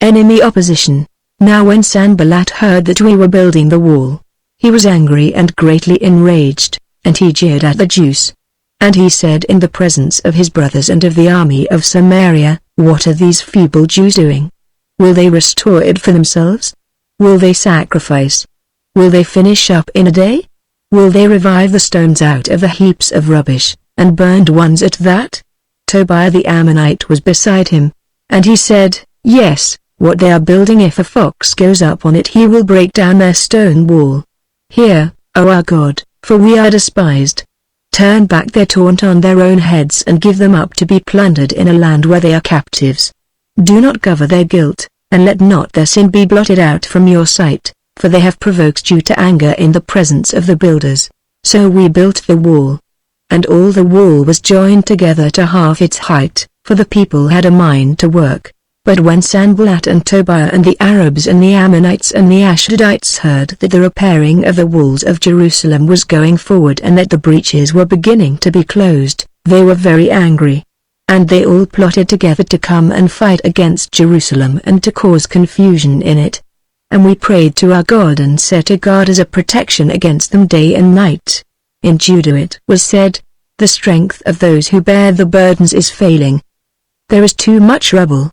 Enemy opposition. Now when Sanballat heard that we were building the wall, he was angry and greatly enraged, and he jeered at the Jews. And he said in the presence of his brothers and of the army of Samaria, "What are these feeble Jews doing? Will they restore it for themselves? Will they sacrifice? Will they finish up in a day? Will they revive the stones out of the heaps of rubbish, and burned ones at that?" Tobiah the Ammonite was beside him, and he said, "Yes, what they are building, if a fox goes up on it he will break down their stone wall. Hear, O our God, for we are despised. Turn back their taunt on their own heads and give them up to be plundered in a land where they are captives. Do not cover their guilt, and let not their sin be blotted out from your sight, for they have provoked you to anger in the presence of the builders." So we built the wall. And all the wall was joined together to half its height, for the people had a mind to work. But when Sanballat and Tobiah and the Arabs and the Ammonites and the Ashdodites heard that the repairing of the walls of Jerusalem was going forward and that the breaches were beginning to be closed, they were very angry. And they all plotted together to come and fight against Jerusalem and to cause confusion in it. And we prayed to our God and set a guard as a protection against them day and night. In Judah it was said, "The strength of those who bear the burdens is failing. There is too much rubble.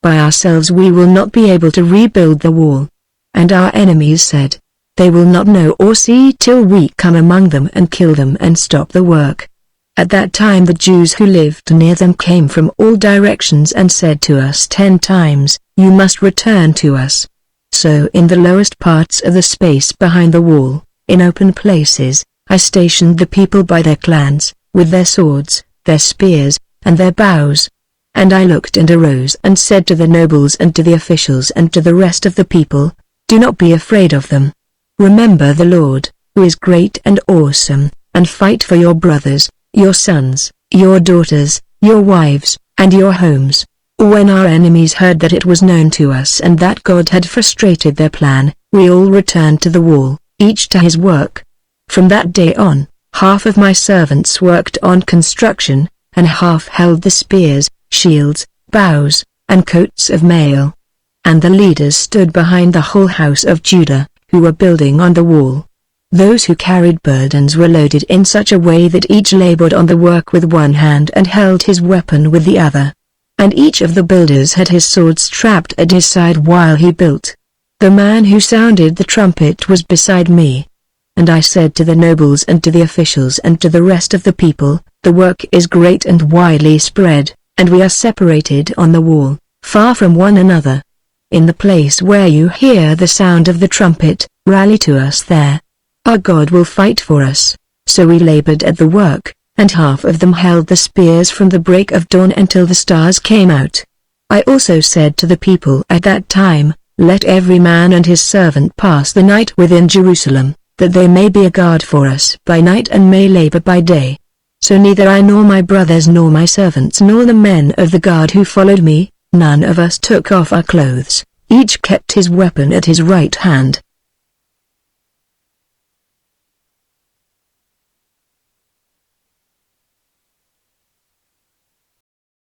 By ourselves we will not be able to rebuild the wall." And our enemies said, "They will not know or see till we come among them and kill them and stop the work." At that time the Jews who lived near them came from all directions and said to us 10 times, "You must return to us." So in the lowest parts of the space behind the wall, in open places, I stationed the people by their clans, with their swords, their spears, and their bows. And I looked and arose and said to the nobles and to the officials and to the rest of the people, "Do not be afraid of them. Remember the Lord, who is great and awesome, and fight for your brothers, your sons, your daughters, your wives, and your homes." When our enemies heard that it was known to us and that God had frustrated their plan, we all returned to the wall, each to his work. From that day on, half of my servants worked on construction, and half held the spears, shields, bows, and coats of mail. And the leaders stood behind the whole house of Judah, who were building on the wall. Those who carried burdens were loaded in such a way that each labored on the work with one hand and held his weapon with the other. And each of the builders had his sword strapped at his side while he built. The man who sounded the trumpet was beside me. And I said to the nobles and to the officials and to the rest of the people, "The work is great and widely spread, and we are separated on the wall, far from one another. In the place where you hear the sound of the trumpet, rally to us there. Our God will fight for us." So we labored at the work, and half of them held the spears from the break of dawn until the stars came out. I also said to the people at that time, "Let every man and his servant pass the night within Jerusalem, that they may be a guard for us by night and may labor by day." So neither I nor my brothers nor my servants nor the men of the guard who followed me, none of us took off our clothes, each kept his weapon at his right hand.